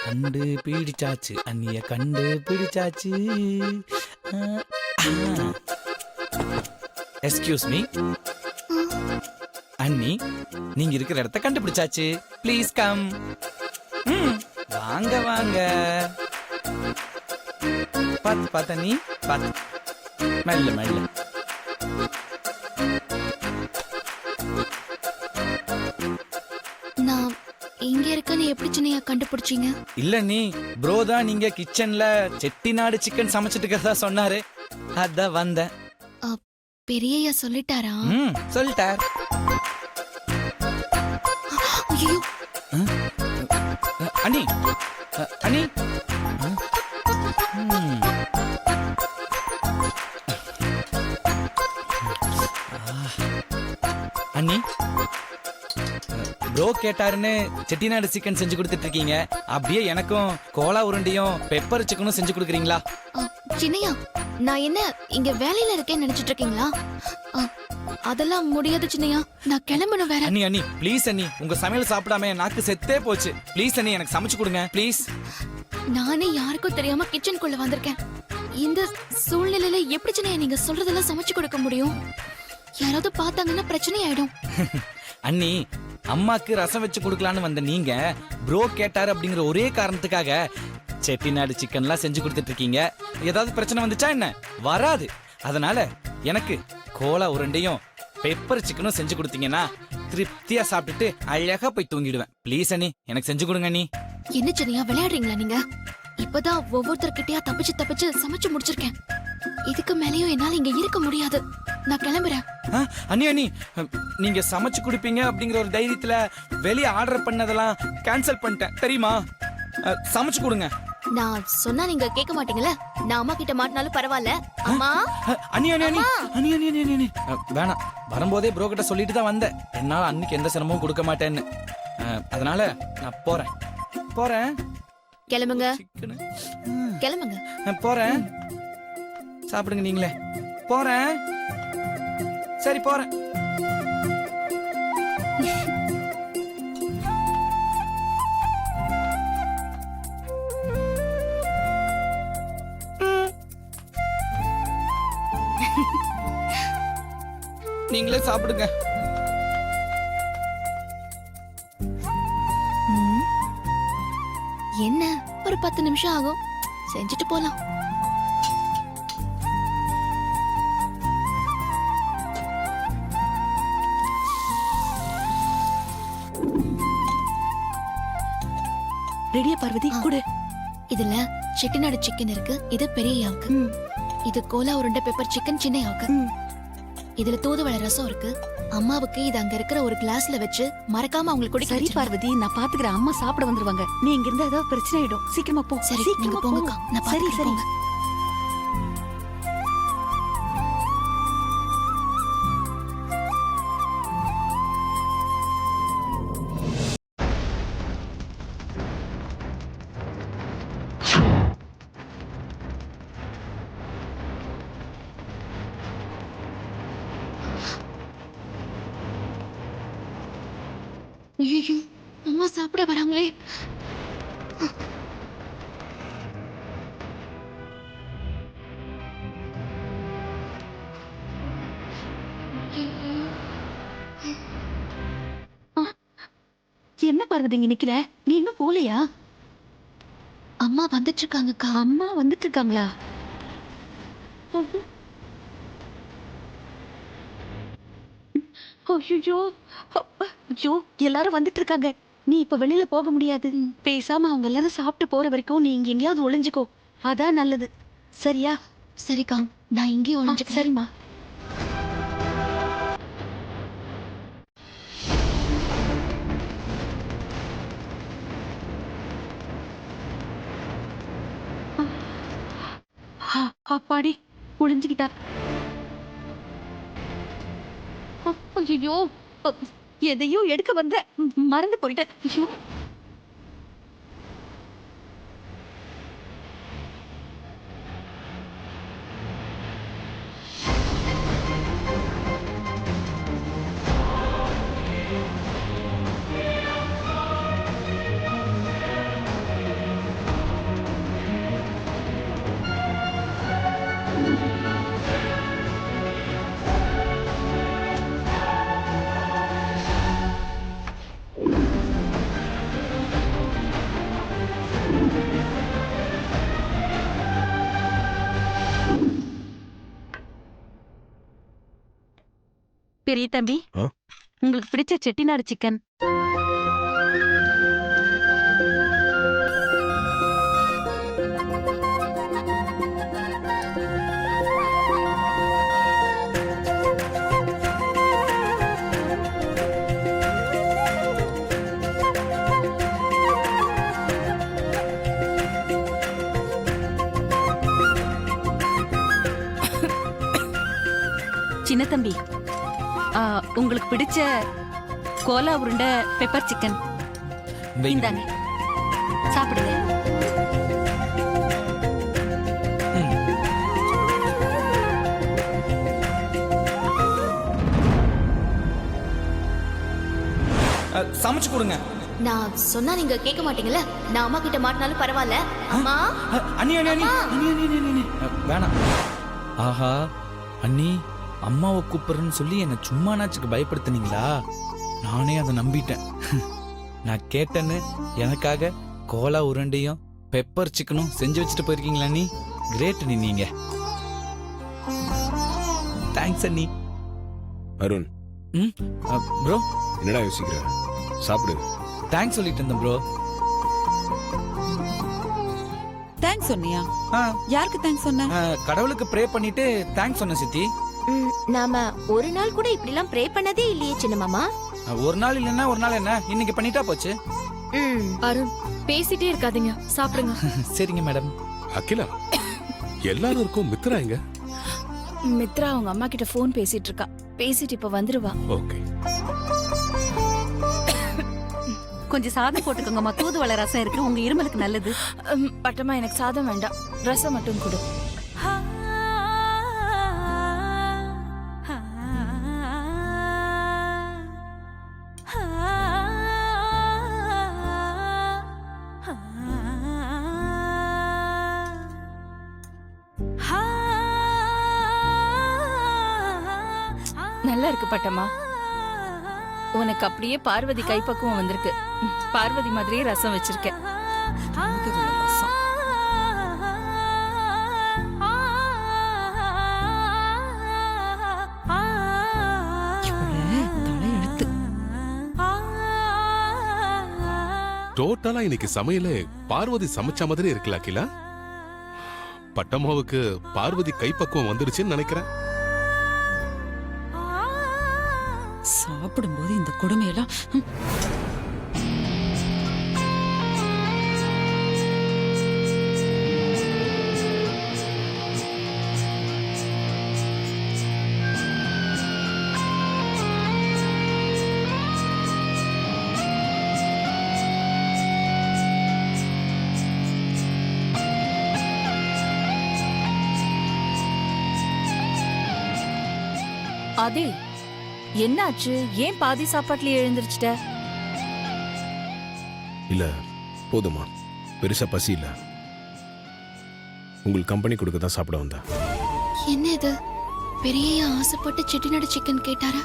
கண்டு பீடிச்சாச்சு, அண்ணிய கண்டு பிடிச்சாச்சு. எஸ்கியூஸ் மீ அண்ணி, நீங்க இருக்கிற இடத்த கண்டுபிடிச்சாச்சு. Please come. வாங்க வாங்க. பாத்து பாத்து அண்ணி, பாத்து மெல்ல மெல்ல. நான் இங்க இருக்கேன்னு எப்படி சின்னையா கண்டுபிடிச்சீங்க? இல்ல நீ ப்ரோ தான் நீங்க கிச்சன்ல செட்டிநாடு சிக்கன் சமைச்சிட்டு இருக்கிறதா சொன்னாரு. அதான் வந்தேன். பெரியய்யா சொல்லிட்டாரா? சொல்லிட்டார். ஐயோ அண்ணி அண்ணி, அண்ணி ப்ரோ கேட்டாருன்னு செட்டிநாடு சிக்கன் செஞ்சு கொடுத்துட்டு இருக்கீங்க. அப்படியே எனக்கும் கோலா உருண்டையும் பெப்பர் சிக்கனும் செஞ்சு கொடுக்குறீங்களா? சின்னையா, நான் என்ன இங்க வேலையில இருக்கேன்னு நினைச்சிட்டு இருக்கீங்களா? அதெல்லாம் முடியாது சின்னையா, நான் கிளம்பணும் வேற. அண்ணி அண்ணி ப்ளீஸ் அண்ணி, உங்க சமையல் சாப்பிடாம நாக்கு செத்தே போச்சு. ப்ளீஸ் அண்ணி, எனக்கு சமைச்சு கொடுங்க ப்ளீஸ். நானே யாருக்கும் தெரியாம கிச்சனுக்குள்ள வந்திருக்கேன். இந்த சூழ்நிலையில எப்படி சின்னையா நீங்க சொல்றதெல்லாம் சமைச்சு கொடுக்க முடியும்? யாராவது பார்த்தாங்கன்னா பிரச்சனை ஆயிடும். அண்ணி, அம்மாக்கு ரசம் வச்சு கொடுக்கலான்னு வந்த நீங்க ப்ரோ கேட்டாரு அப்படிங்கிற ஒரே காரணத்துக்காக செட்டிநாடு சிக்கன்லாம் செஞ்சு கொடுத்துட்டு இருக்கீங்க. ஏதாவது பிரச்சனை வந்துச்சா என்ன? வராது. அதனால எனக்கு கோலா உருண்டையும் பெப்பர் சிக்கனும் செஞ்சு கொடுத்தீங்கன்னா திருப்தியா சாப்பிட்டுட்டு அழகா போய் தூங்கிடுவேன். ப்ளீஸ் அண்ணி, எனக்கு செஞ்சு கொடுங்க அண்ணி. என்ன சின்னையா விளையாடுறீங்களா நீங்க? இப்பதான் ஒவ்வொருத்தர்கிட்டயா தப்பிச்சு தப்பிச்சு சமைச்சு முடிச்சிருக்கேன். இதுக்கு மேலேயும் என்னால இங்க இருக்க முடியாது. நான் கிளம்புறேன். அண்ணி அண்ணி, நீங்க சமைச்சு கொடுப்பீங்க அப்படிங்கிற ஒரு தைரியத்துல வெளியே ஆர்டர் பண்ணதெல்லாம் கேன்சல் பண்ணிட்டேன் தெரியுமா? சமைச்சு கொடுங்க. நான் சொன்னா நீங்க கேட்க மாட்டீங்கல்ல. நான் அம்மா கிட்ட மாட்டினாலும் பரவாயில்ல. அம்மா அண்ணி அண்ணி அண்ணி அண்ணி அண்ணி அண்ணி அண்ணி வேணாம். வரும்போதே ப்ரோ கிட்ட சொல்லிட்டு தான் வந்தேன். என்னால அன்னைக்கு எந்த சிரமமும் கொடுக்க மாட்டேன்னு. அதனால நான் போறேன் போறேன். கிளம்புங்க கிளம்புங்க. போறேன். சாப்பிடுங்க நீங்களே. போறேன். சரி போறேன். நீங்களே சாப்பிடுங்க. என்ன ஒரு 10 நிமிஷம் ஆகும், செஞ்சுட்டு போலாம். ரெடியா பார்வதி? குடு. இதுல செட்டிநாடு சிக்கன் இருக்கு, இது பெரியய்யாவுக்கு. இது கோலா உருண்டை பெப்பர் சிக்கன் சின்னையாவுக்கு. இதுல தூதுவளை ரசம் இருக்கு, அம்மாவுக்கு. இது அங்க இருக்கிற ஒரு கிளாஸ்ல வச்சு மறக்காம அவங்களுக்கு குடிக்க. சரி பார்வதி, நான் பாத்துக்கிறேன். அம்மா சாப்பிட வந்துருவாங்க. நீ இங்க இருந்தா ஏதாவது பிரச்சனை ஆயிடும். சீக்கிரமா போ. சரி நீங்க போங்க. நான் சரி சரி. ஐயோ, அம்மா சாப்பிட வராங்களே. என்ன பார்வதி இங்க நிக்கிற? நீ இன்னும் போலையா? அம்மா வந்துட்டு இருக்காங்கக்கா. அம்மா வந்துட்டு இருக்காங்களா? ஐயோ ஐயோ, எல்லாரும் வந்துட்டு இருக்காங்க. நீ இப்ப வெளியில போக முடியாது. பேசாம அவங்க எல்லாரும் சாப்பிட்டு போற வரைக்கும் நீ இங்க எங்கேயாவது ஒளிஞ்சுக்கோ. அதான் நல்லது. சரியா? சரிக்கா, நான் இங்கேயும் ஒளிஞ்சுக்கிறேன். சரிம்மா. அப்பாடி, ஒளிஞ்சுக்கிட்டா. ஐயோ, எதையோ எடுக்க வந்த, மறந்து போயிட்டேன். ஐயோ. பெரிய தம்பி ஆ? உங்களுக்கு பிடிச்ச செட்டிநாடு சிக்கன். சின்ன தம்பி உங்களுக்கு பிடிச்ச கோலா உருண்டை பெப்பர் சிக்கன். வைங்க. இந்தாங்க சாப்பிடுங்க. சமைச்சு கொடுங்க. நான் சொன்னா நீங்க கேட்க மாட்டீங்கல்ல. நான் அம்மா கிட்ட மாட்டினாலும் பரவாயில்ல. அம்மா அண்ணி அண்ணி அண்ணி அம்மா. அண்ணி அண்ணி அண்ணி அண்ணி வேணாம். ஆஹா அண்ணி, அம்மாவை கூப்பிடுறேன்னு சொல்லி என்னை சும்மானாச்சுக்கு பயப்படுத்துனீங்களா? நானே அதை நம்பிட்டேன். நான் கேட்டேன்னு எனக்காக கோலா உருண்டையும் பெப்பர் சிக்கனும் செஞ்சு வச்சுட்டு போயிருக்கீங்களா அண்ணி? கிரேட் அண்ணி நீங்க. தேங்க்ஸ் அண்ணி. அருண், ப்ரோ என்னடா யோசிக்கிற? சாப்பிடு. தேங்க்ஸ் சொல்லிட்டு இருந்தேன் ப்ரோ. தேங்க்ஸ் சொன்னியா? யாருக்கு தேங்க்ஸ் சொன்ன? கடவுளுக்கு ப்ரே பண்ணிட்டு தேங்க்ஸ் சொன்னேன் சித்தி. நாம ஒரு நாள் கூட இப்படி எல்லாம் ப்ரே பண்ணதே இல்லையே சின்ன மாமா. ஒரு நாள் இல்லைன்னா ஒரு நாள் என்ன, இன்னைக்கு பண்ணிட்டா போச்சு. அருண், பேசிட்டே இருக்காதீங்க, சாப்பிடுங்க. சரிங்க மேடம். அகிலா, எல்லாரும் இருக்கும். மித்ரா எங்க? மித்ரா அவங்க அம்மா கிட்ட போன் பேசிட்டு இருக்கா. பேசிட்டு இப்ப வந்துருவா. ஓகே. கொஞ்சம் சாதம் போட்டுக்கோங்கம்மா. தூதுவளை ரசம் இருக்கு, உங்க இருமலுக்கு நல்லது. பட்டம்மா, எனக்கு சாதம் வேண்டாம், ரசம் மட்டும் கொடு. நல்லா இருக்கு பட்டம்மா. உனக்கு அப்படியே பார்வதி கைப்பக்குவம் வந்திருக்கு. பார்வதி மாதிரியே ரசம் வச்சிருக்கேன். ரசம். தலையெழுத்து. டோட்டலா இன்னைக்கு சமையல பார்வதி சமைச்ச மாதிரி இருக்குல்ல அகிலா? பட்டம்மாவுக்கு பார்வதி கைப்பக்குவம் வந்துருச்சுன்னு நினைக்கிறேன். சாப்பிடும்போது இந்த கொடுமையெல்லாம். அதே என்னாச்சு? ஏன் பாதி சாப்பாட்டுலயே எழுந்திருச்சிட்ட? இல்ல போதுமா, பெருசா பசி இல்ல. உங்களுக்கு கம்பெனி கொடுக்க தான் சாப்பிட வந்தா. என்ன இது? பெரிய ஆசைப்பட்டு செட்டிநாடு சிக்கன் கேட்டாரு,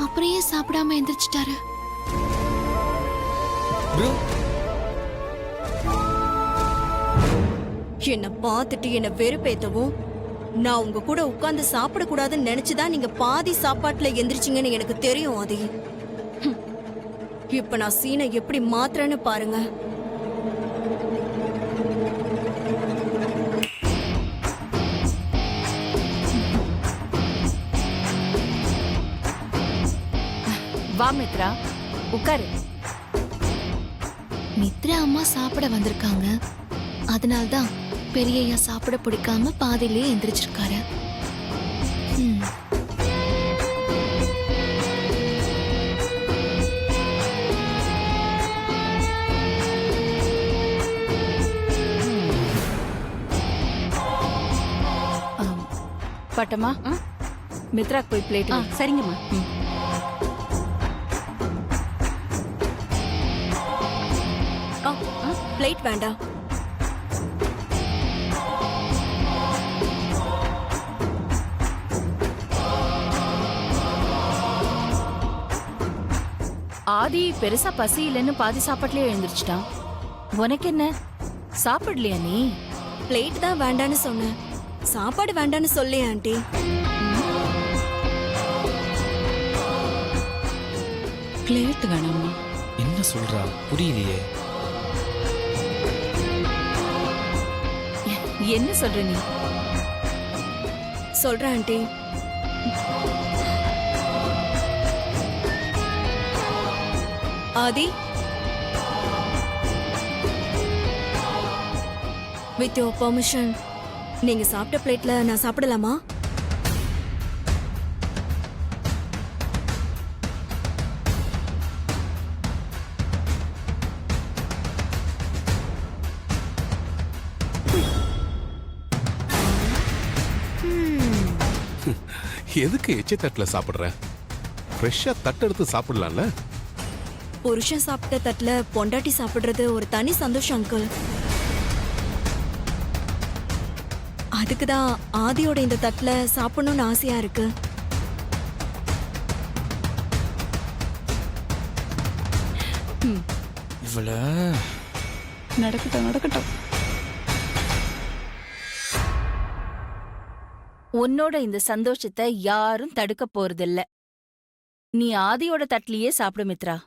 அப்புறம் ஏன் சாப்பிடாம எந்திரிச்சிட்டாரு? ப்ரோ என்ன பார்த்துட்டு என்ன வெறுப்பேத்தவும், நான் உங்க கூட உட்கார்ந்து சாப்பிட கூடாதுன்னு நினைச்சுதான் நீங்க பாதி சாப்பாட்டுல எந்திரிச்சிங்கன்னு எனக்கு தெரியும். அது இப்ப நான் சீனை எப்படி மாத்துறேன்னு பாருங்க. வா மித்ரா, உட்காரு. மித்ரா அம்மா சாப்பிட வந்திருக்காங்க, அதனால்தான் பெரியய்யா சாப்பிட பிடிக்காம பாதியிலேயே எந்திரிச்சிருக்காரு. பட்டம்மா, மித்ராக்கு போய் பிளேட். சரிங்கம்மா. பிளேட் வேண்டாம். ஆதி பெருசா பசி இல்லைன்னு பாதி சாப்பாட்டுலயே எழுந்திருச்சிட்டான். உனக்கு என்ன, சாப்பிடலையா நீ? பிளேட் தான் வேண்டான்னு சொன்னேன், சாப்பாடு வேண்டான்னு சொல்லே ஆண்டி. பிளேட் வேணாமா? என்ன சொல்றா புரியலையே. என்ன சொல்ற நீ? சொல்றேன் aunty. Aadhi, with your permission, நீங்க சாப்பிட்ட பிளேட்ல நான் சாப்பிடலாமா? எதுக்கு எச்ச தட்டுல சாப்பிடுற? ஃப்ரெஷ்ஷா தட்டு எடுத்து சாப்பிடலாம்ல. புருஷன் சாப்பிட்ட தட்டுல பொண்டாட்டி சாப்பிடுறது ஒரு தனி சந்தோஷம் அங்கிள். அதுக்குதான் ஆதியோட இந்த தட்டுல சாப்பிடணும்னு ஆசையா இருக்கு. இவள நடக்கட்டும் நடக்கட்டும். உன்னோட இந்த சந்தோஷத்தை யாரும் தடுக்க போறதில்ல. நீ ஆதியோட தட்டிலேயே சாப்பிடு மித்ரா.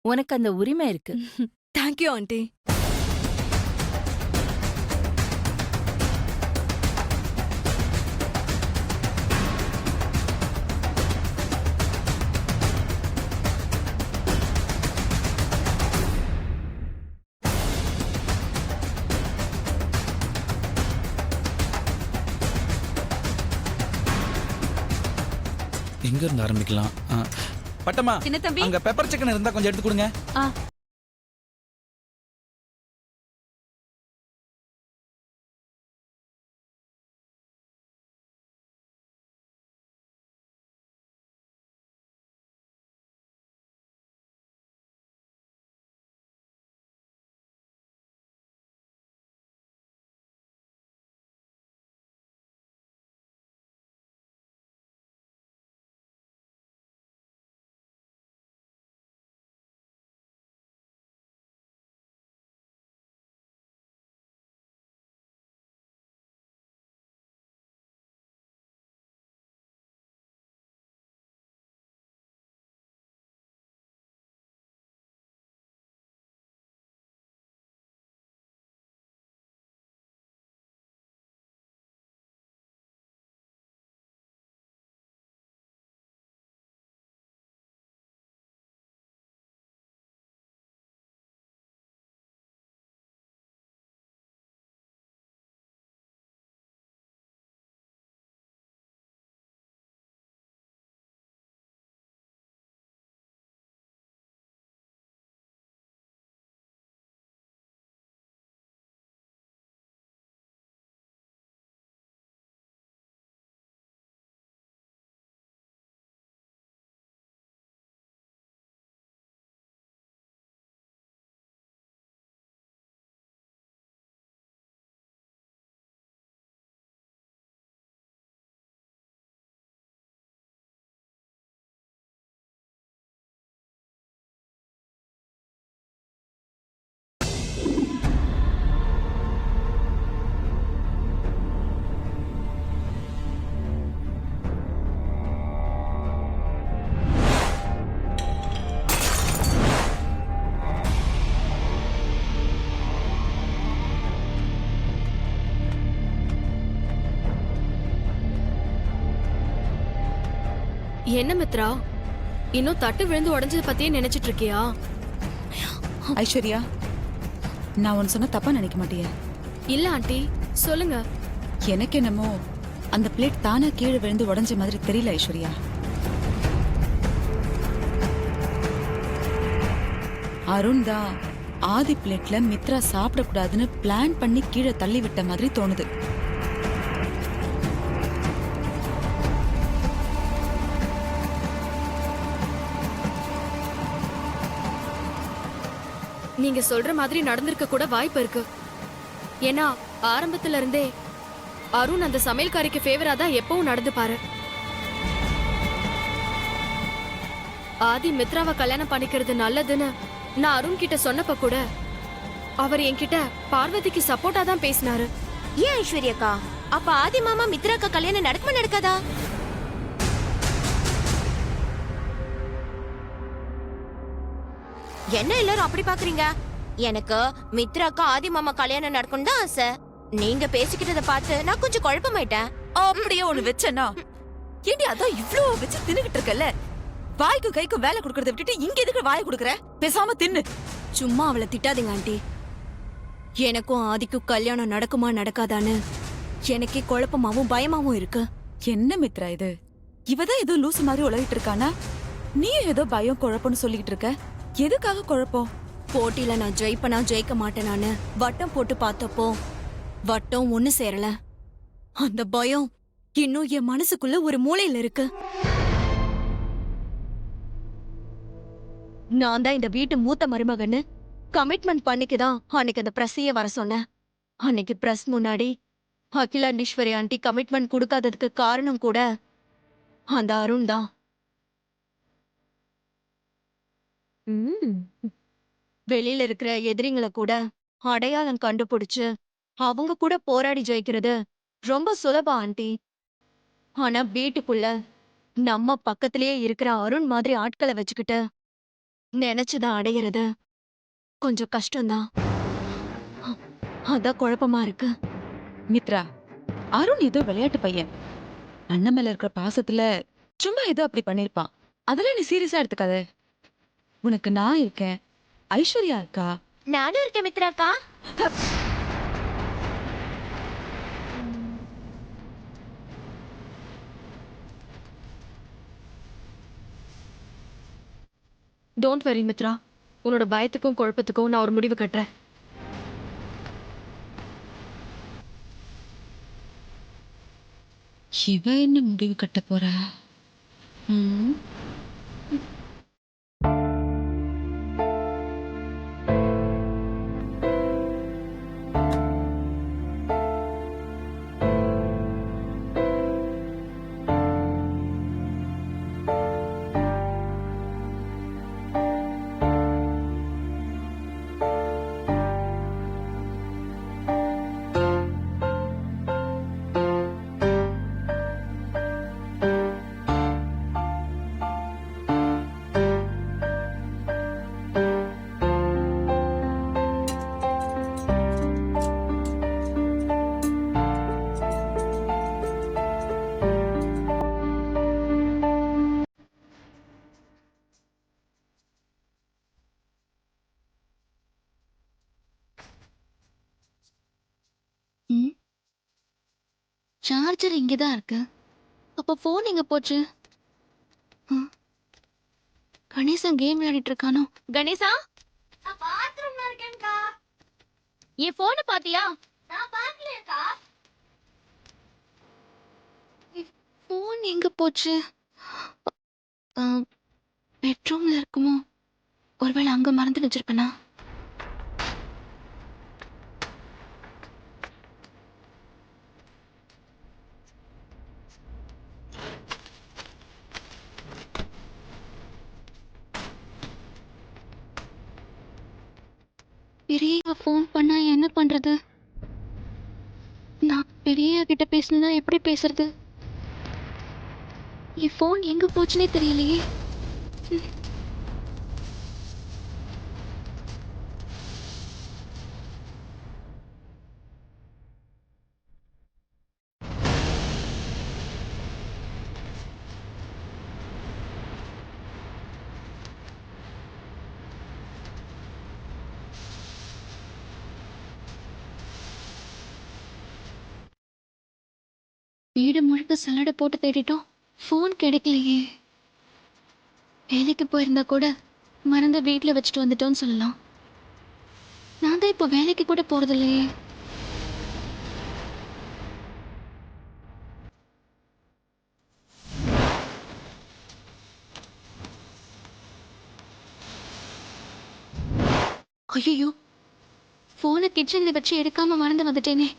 உனக்கு அந்த உரிமை இருக்கு. Thank you aunty. எங்க இருந்து ஆரம்பிக்கலாம்? பட்டமா, சின்ன தம்பி. அங்க பெப்பர் சிக்கன் இருந்தா கொஞ்சம் எடுத்து கொடுங்க. என்ன மித்ரா, இன்னும் தட்டு விழுந்து உடைஞ்சது பத்தியே நினைச்சிட்டு இருக்கியா? ஐஸ்வர்யா, நான் ஒன்னு சொன்ன தப்பா நினைக்க மாட்டியா? இல்ல ஆண்டி, சொல்லுங்க. எனக்கு என்னமோ அந்த பிளேட் தானா கீழே விழுந்து உடைஞ்ச மாதிரி தெரியல ஐஸ்வர்யா. அருண் தான் ஆதி பிளேட்ல மித்ரா சாப்பிடக்கூடாதுன்னு பிளான் பண்ணி கீழே தள்ளி விட்ட மாதிரி தோணுது. நீங்க சொல்ற மாதிரி நடந்திருக்க கூட வாய்ப்பு இருக்கு. ஏன்னா ஆரம்பத்துல இருந்தே அருண் அந்த சமையல்காரிக்கு ஃபேவரா தான் எப்பவும் நடந்து பாரு. ஆதி மித்ராவை கல்யாணம் பண்ணிக்கிறது நல்லதுன்னு நான் அருண் கிட்ட சொன்னப்ப கூட அவர் என்கிட்ட பார்வதிக்கு சப்போர்ட்டா தான் பேசினாரு. ஏன் ஐஸ்வர்யாக்கா, அப்ப ஆதி மாமா மித்ராக்கா கல்யாணம் நடக்குமா நடக்காதா? என்ன எல்லாரும் அப்படி பாக்குறீங்க? எனக்கு மித்ராக்கு ஆதி மாமா கல்யாணம் நடக்கும் தான் ஆசை. நீங்க பேசிக்கிட்டத பார்த்து நான் கொஞ்சம் குழப்பமாயிட்டேன். அப்படியே ஒண்ணு வச்சனா ஏண்டி அதான் இவ்ளோ வச்சு தின்னுகிட்டு இருக்கல, வாய்க்கு கைக்கு வேலை கொடுக்கறத விட்டுட்டு இங்க எதுக்கு வாயை கொடுக்கற? பேசாம தின்னு. சும்மா அவளை திட்டாதீங்க ஆண்டி. எனக்கும் ஆதிக்கும் கல்யாணம் நடக்குமா நடக்காதான்னு எனக்கே குழப்பமாவும் பயமாவும் இருக்கு. என்ன மித்ரா இது? இவதான் ஏதோ லூசு மாதிரி உலகிட்டு இருக்கானா? நீ ஏதோ பயம் குழப்பம்னு சொல்லிட்டு இருக்க. எதுக்காக குழப்பம்? போட்டியில நான் ஜெயிப்பனா ஜெயிக்க மாட்டேனான்னு வட்டம் போட்டு பார்த்தப்போ வட்டம் ஒண்ணு சேரல. அந்த பயம் இன்னும் என் மனசுக்குள்ள ஒரு மூலையில இருக்கு. நான் தான் இந்த வீட்டு மூத்த மருமகன்னு கமிட்மெண்ட் பண்ணிக்குதான் அன்னைக்கு அந்த பிரஸ்ஸையே வர சொன்னேன். அன்னைக்கு பிரஸ் முன்னாடி அகிலாண்டீஸ்வரி ஆண்டி கமிட்மெண்ட் கொடுக்காததுக்கு காரணம் கூட அந்த அருண் தான். வெளியில இருக்கிற எதிரிங்களை கூட அடையாளம் கண்டுபிடிச்சு அவங்க கூட போராடி ஜெயிக்கிறது ரொம்ப சுலபம் ஆண்டி. ஆனா வீட்டுக்குள்ள நம்ம பக்கத்திலேயே இருக்கிற அருண் மாதிரி ஆட்களை வச்சுக்கிட்டு நினைச்சுதான் அடையிறது கொஞ்சம் கஷ்டம்தான். அதான் குழப்பமா இருக்கு. மித்ரா, அருண் ஏதோ விளையாட்டு பையன். அண்ணன் மேல இருக்கிற பாசத்துல சும்மா ஏதோ அப்படி பண்ணிருப்பான். அதெல்லாம் நீ சீரியஸா எடுத்துக்காத. உனக்கு நான் இருக்கேன், ஐஸ்வர்யா இருக்கா. நானும் இருக்கேன் மித்ராக்கா. டோன்ட் வெரி மித்ரா, உன்னோட பயத்துக்கும் குழப்பத்துக்கும் நான் ஒரு முடிவு கட்டுறேன். இவ என்ன முடிவு கட்ட போறா? சார்ஜர் இங்கதான் இருக்கு. அப்ப போன் எங்க போச்சு? கணேசன் கேம் விளையாடிட்டு இருக்கானோ? கணேசா, பாத்ரூம்ல இருக்கேன்க்கா. என் போனை பாத்தியா? நான் பாக்கலையேக்கா. போன் எங்க போச்சு? பெட்ரூம்ல இருக்குமோ? ஒருவேளை அங்க மறந்து வச்சிருப்பேனா? பெரிய ஃபோன் பண்ணா என்ன பண்றது? நான் பெரிய கிட்ட பேசினா எப்படி பேசுறது? என் ஃபோன் எங்க போச்சுனே தெரியலையே. வீடு முழுக்க சல்லடை போட்டு தேடிட்டோம், ஃபோன் கிடைக்கலையே. வேலைக்கு போயிருந்தா கூட மறந்து வீட்டில் வச்சுட்டு வந்துட்டோன்னு சொல்லலாம். நான் தான் இப்போ வேலைக்கு கூட போறதில்லையே. ஐயோ, ஃபோனை கிச்சனில் வச்சு எடுக்காம மறந்து வந்துட்டேனே.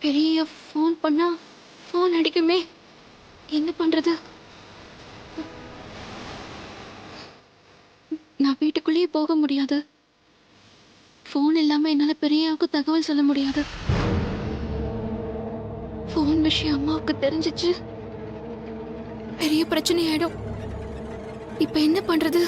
பெரிய ஃபோன் பண்ணா ஃபோன் அடிக்குமே, என்ன பண்றது? நான் வீட்டுக்குள்ளேயே போக முடியாது. ஃபோன் இல்லாம என்னால பெரியவுக்கு தகவல் சொல்ல முடியாது. ஃபோன் விஷயம் அம்மாவுக்கு தெரிஞ்சிச்சு பெரிய பிரச்சனை ஆயிடும். இப்ப என்ன பண்றது?